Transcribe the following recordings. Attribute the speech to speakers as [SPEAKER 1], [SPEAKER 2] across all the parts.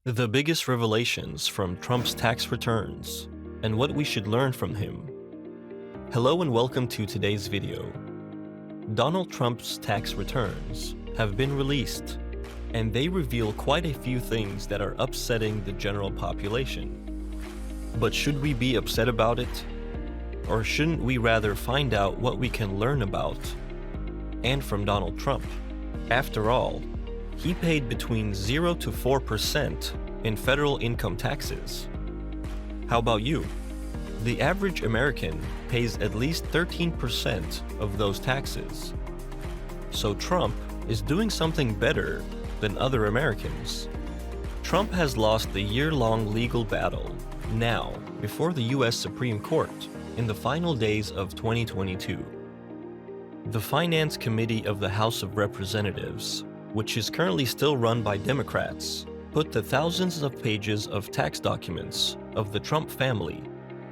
[SPEAKER 1] The biggest revelations from Trump's tax returns, and what we should learn from him. Hello and welcome to today's video. Donald Trump's tax returns have been released, and they reveal quite a few things that are upsetting the general population. But should we be upset about it? Or shouldn't we rather find out what we can learn about and from Donald Trump? After all, he paid between 0 to 4% in federal income taxes. How about you? The average American pays at least 13% of those taxes. So Trump is doing something better than other Americans. Trump has lost the year-long legal battle now before the US Supreme Court in the final days of 2022. The Finance Committee of the House of Representatives, which is currently still run by Democrats, put the thousands of pages of tax documents of the Trump family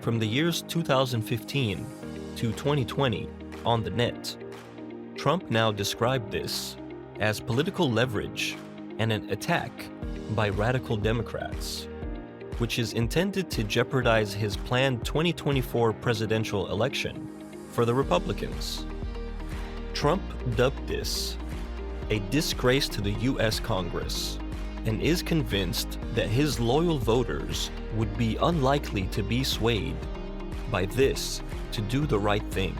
[SPEAKER 1] from the years 2015 to 2020 on the net. Trump now described this as political leverage and an attack by radical Democrats, which is intended to jeopardize his planned 2024 presidential election for the Republicans. Trump dubbed this a disgrace to the US Congress, and is convinced that his loyal voters would be unlikely to be swayed by this to do the right thing.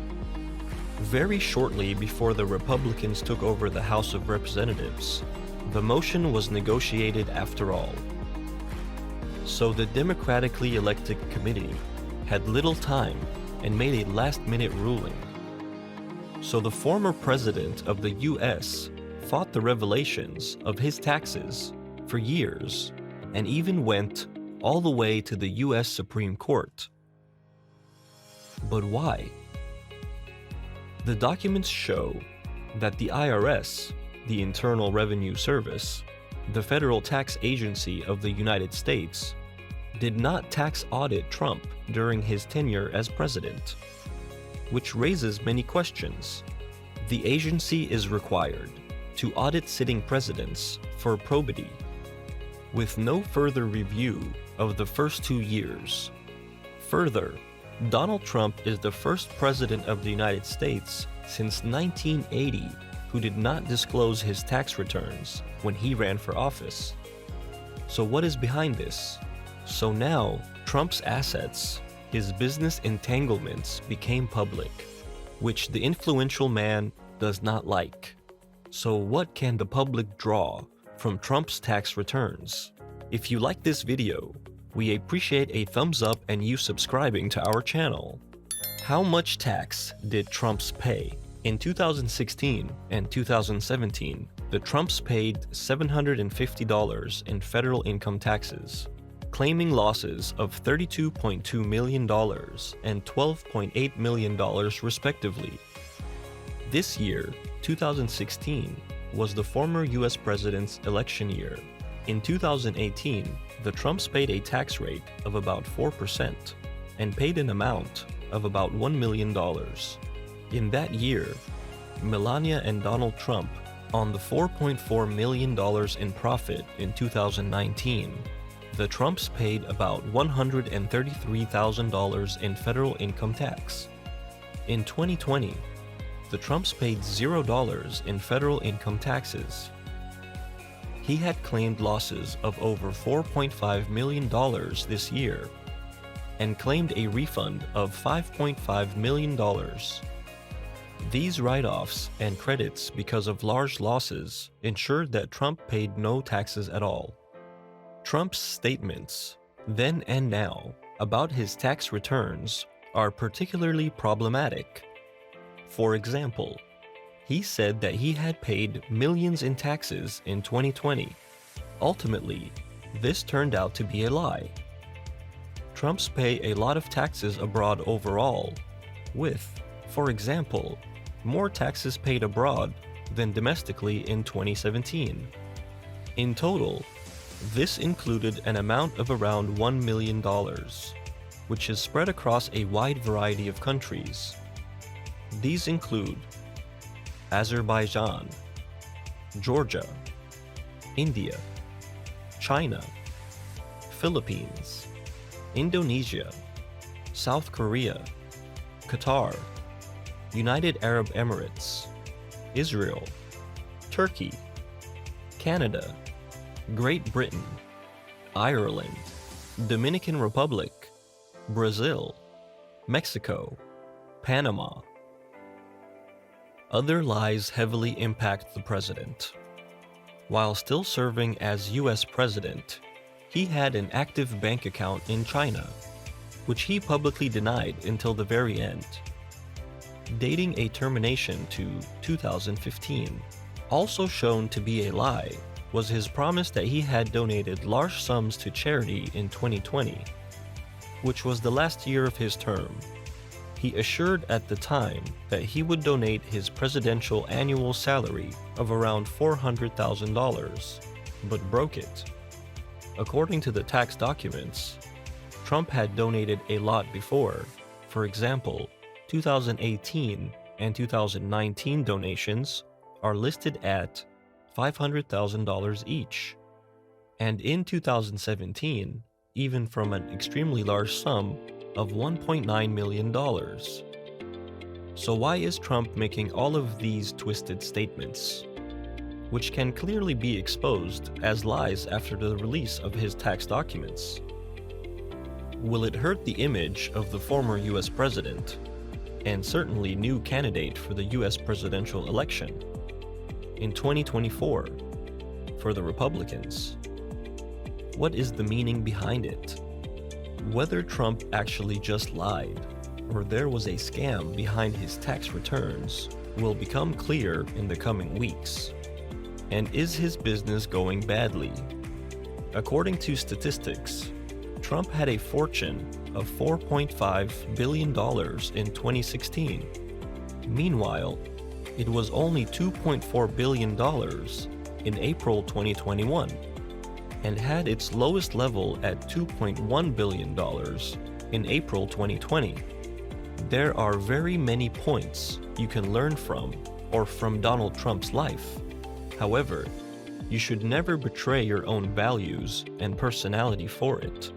[SPEAKER 1] Very shortly before the Republicans took over the House of Representatives, the motion was negotiated after all. So the democratically elected committee had little time and made a last-minute ruling. So the former president of the US fought the revelations of his taxes for years and even went all the way to the US Supreme Court. But why? The documents show that the IRS, the Internal Revenue Service, the federal tax agency of the United States, did not tax audit Trump during his tenure as president, which raises many questions. The agency is required to audit sitting presidents for probity, with no further review of the first 2 years. Further, Donald Trump is the first president of the United States since 1980 who did not disclose his tax returns when he ran for office. So what is behind this? So now, Trump's assets, his business entanglements became public, which the influential man does not like. So what can the public draw from Trump's tax returns? If you like this video, we appreciate a thumbs up and you subscribing to our channel. How much tax did Trumps pay? In 2016 and 2017, the Trumps paid $750 in federal income taxes, claiming losses of $32.2 million and $12.8 million respectively. This year, 2016, was the former US president's election year. In 2018, the Trumps paid a tax rate of about 4% and paid an amount of about $1 million. In that year, Melania and Donald Trump, on the $4.4 million in profit in 2019, the Trumps paid about $133,000 in federal income tax. In 2020, the Trumps paid $0 in federal income taxes. He had claimed losses of over $4.5 million this year and claimed a refund of $5.5 million. These write-offs and credits because of large losses ensured that Trump paid no taxes at all. Trump's statements, then and now, about his tax returns are particularly problematic. For example, he said that he had paid millions in taxes in 2020. Ultimately, this turned out to be a lie. Trumps pay a lot of taxes abroad overall, with, for example, more taxes paid abroad than domestically in 2017. In total, this included an amount of around $1 million, which is spread across a wide variety of countries. These include Azerbaijan, Georgia, India, China, Philippines, Indonesia, South Korea, Qatar, United Arab Emirates, Israel, Turkey, Canada, Great Britain, Ireland, Dominican Republic, Brazil, Mexico, Panama. Other lies heavily impact the president. While still serving as US president, he had an active bank account in China, which he publicly denied until the very end, dating a termination to 2015. Also shown to be a lie was his promise that he had donated large sums to charity in 2020, which was the last year of his term. He assured at the time that he would donate his presidential annual salary of around $400,000, but broke it. According to the tax documents, Trump had donated a lot before. For example, 2018 and 2019 donations are listed at $500,000 each. And in 2017, even from an extremely large sum of $1.9 million. So why is Trump making all of these twisted statements, which can clearly be exposed as lies after the release of his tax documents? Will it hurt the image of the former US president, and certainly new candidate for the US presidential election in 2024 for the Republicans? What is the meaning behind it? Whether Trump actually just lied or there was a scam behind his tax returns will become clear in the coming weeks. And is his business going badly? According to statistics, Trump had a fortune of $4.5 billion in 2016. Meanwhile, it was only $2.4 billion in April 2021, and had its lowest level at $2.1 billion in April 2020. There are very many points you can learn from Donald Trump's life. However, you should never betray your own values and personality for it.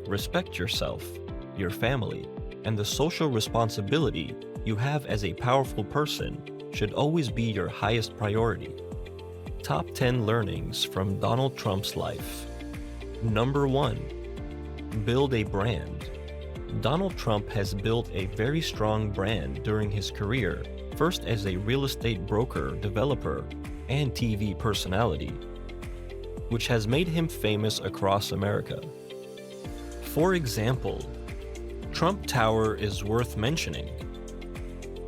[SPEAKER 1] Respect yourself, your family, and the social responsibility you have as a powerful person should always be your highest priority. Top 10 learnings from Donald Trump's life. Number 1. Build a brand. Donald Trump has built a very strong brand during his career, first as a real estate broker, developer, and TV personality, which has made him famous across America. For example, Trump Tower is worth mentioning.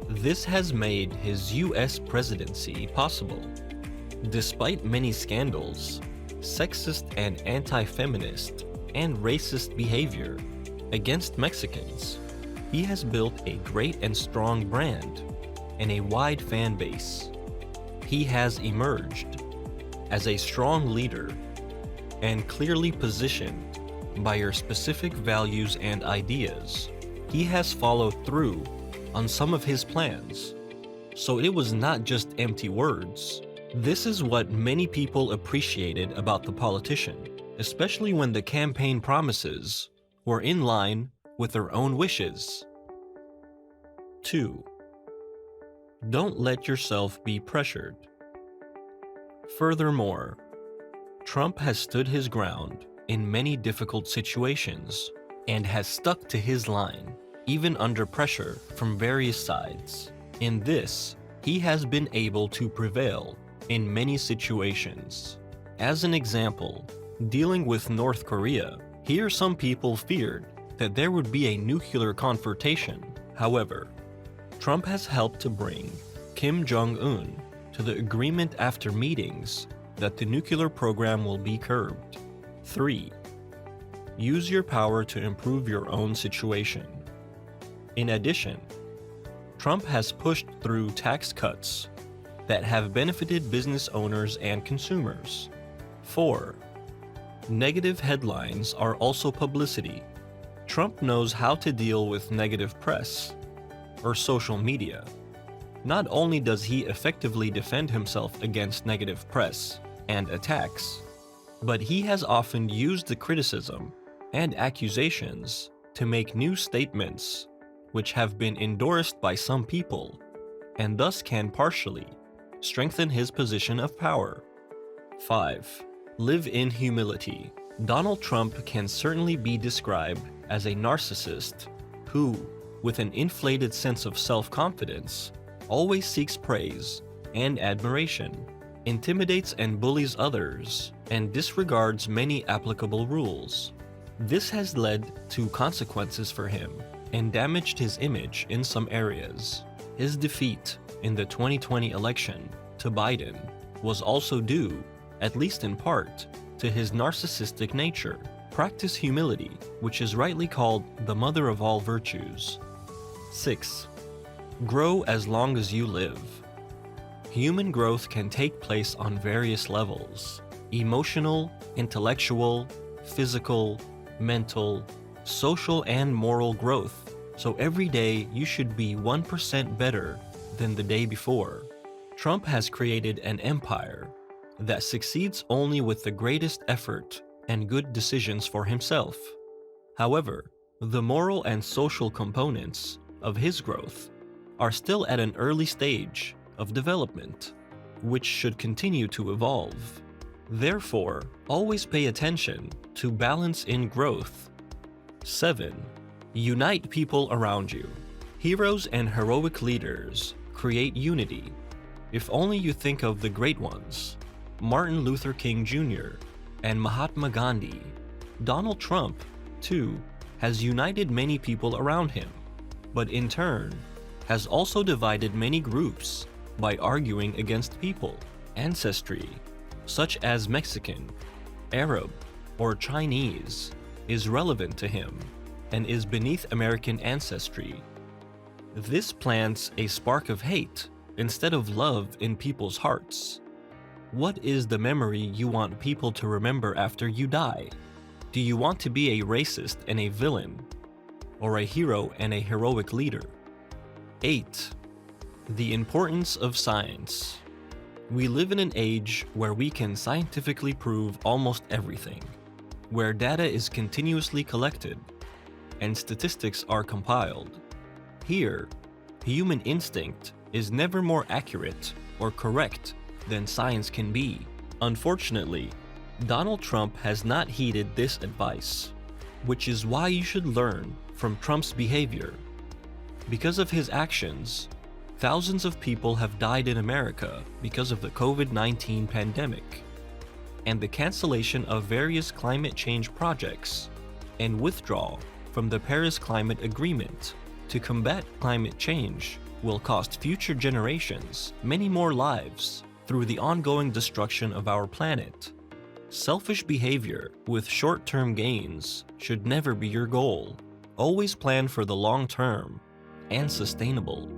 [SPEAKER 1] This has made his US presidency possible. Despite many scandals, sexist and anti-feminist, and racist behavior against Mexicans, he has built a great and strong brand and a wide fan base. He has emerged as a strong leader and clearly positioned by your specific values and ideas. He has followed through on some of his plans, so it was not just empty words. This is what many people appreciated about the politician, especially when the campaign promises were in line with their own wishes. 2. Don't let yourself be pressured. Furthermore, Trump has stood his ground in many difficult situations and has stuck to his line, even under pressure from various sides. In this, he has been able to prevail in many situations. As an example, dealing with North Korea, here some people feared that there would be a nuclear confrontation. However, Trump has helped to bring Kim Jong-un to the agreement after meetings that the nuclear program will be curbed. 3. Use your power to improve your own situation. In addition, Trump has pushed through tax cuts that have benefited business owners and consumers. 4. Negative headlines are also publicity. Trump knows how to deal with negative press or social media. Not only does he effectively defend himself against negative press and attacks, But he has often used the criticism and accusations to make new statements which have been endorsed by some people and thus can partially strengthen his position of power. 5. Live in humility. Donald Trump can certainly be described as a narcissist who, with an inflated sense of self-confidence, always seeks praise and admiration, intimidates and bullies others, and disregards many applicable rules. This has led to consequences for him and damaged his image in some areas. His defeat in the 2020 election to Biden was also due, at least in part, to his narcissistic nature. Practice humility, which is rightly called the mother of all virtues. 6. Grow as long as you live. Human growth can take place on various levels: emotional, intellectual, physical, mental, social, and moral growth. So every day you should be 1% better than the day before. Trump has created an empire that succeeds only with the greatest effort and good decisions for himself. However, the moral and social components of his growth are still at an early stage of development, which should continue to evolve. Therefore, always pay attention to balance in growth. 7. Unite people around you. Heroes and heroic leaders create unity. If only you think of the great ones: Martin Luther King Jr. and Mahatma Gandhi. Donald Trump, too, has united many people around him, but in turn has also divided many groups by arguing against people. Ancestry, such as Mexican, Arab, or Chinese, is relevant to him and is beneath American ancestry. This plants a spark of hate instead of love in people's hearts. What is the memory you want people to remember after you die? Do you want to be a racist and a villain, or a hero and a heroic leader? 8. The importance of science. We live in an age where we can scientifically prove almost everything, where data is continuously collected and statistics are compiled. Here, human instinct is never more accurate or correct than science can be. Unfortunately, Donald Trump has not heeded this advice, which is why you should learn from Trump's behavior. Because of his actions, thousands of people have died in America because of the COVID-19 pandemic, and the cancellation of various climate change projects and withdrawal from the Paris Climate Agreement to combat climate change will cost future generations many more lives through the ongoing destruction of our planet. Selfish behavior with short-term gains should never be your goal. Always plan for the long term and sustainable.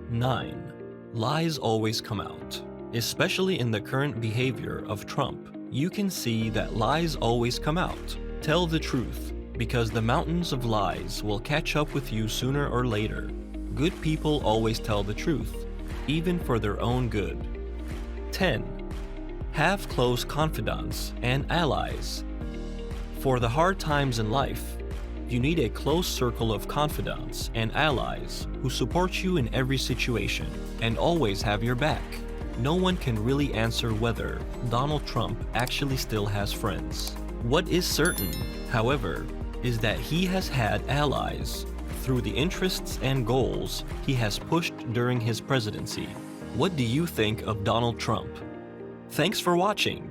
[SPEAKER 1] 9. Lies always come out. Especially in the current behavior of Trump, you can see that lies always come out. Tell the truth, because the mountains of lies will catch up with you sooner or later. Good people always tell the truth, even for their own good. 10. Have close confidants and allies. For the hard times in life, you need a close circle of confidants and allies who support you in every situation and always have your back. No one can really answer whether Donald Trump actually still has friends. What is certain, however, is that he has had allies through the interests and goals he has pushed during his presidency. What do you think of Donald Trump? Thanks for watching.